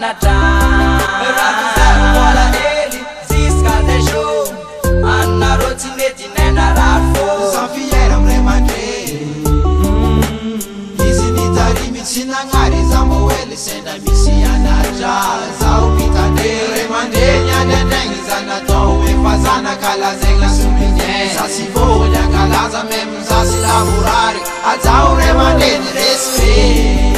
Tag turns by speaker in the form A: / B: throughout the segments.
A: sanatra raha bola hely ziska le jour anareo tsy mety nena raha fô
B: Safiera amre mandre izy nitarimy tsy nagnary zambo ele senda misy anatra zao pitande re mandreny andrandregny zanatao efazana kalazegna souligné zasy voly ankalaza meme zasy lavorary ajao re mandreny respect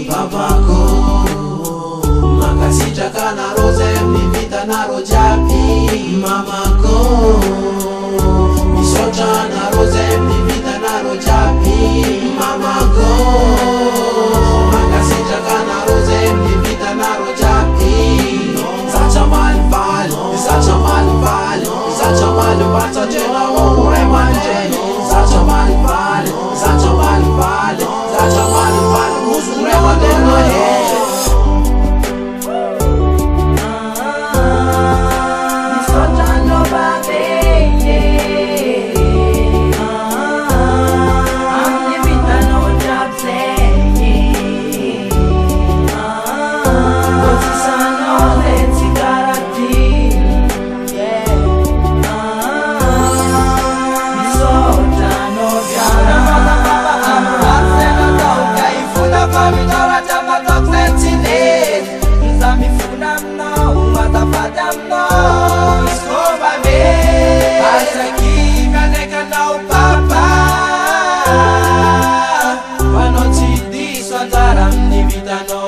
B: babako makasitraka nareo zay amin'ny vitanareo jiaby mamako misaotra nareo zay amin'ny vitanareo jiaby mamako makasitraka nareo zay amin'ny vitanareo jiaby zatra malivaly zatra malivaly zatra malivaly satria o ray aman-dreny zatra malivaly zatra malivaly zatra malivaly musu ray aman-dreny
A: Vitano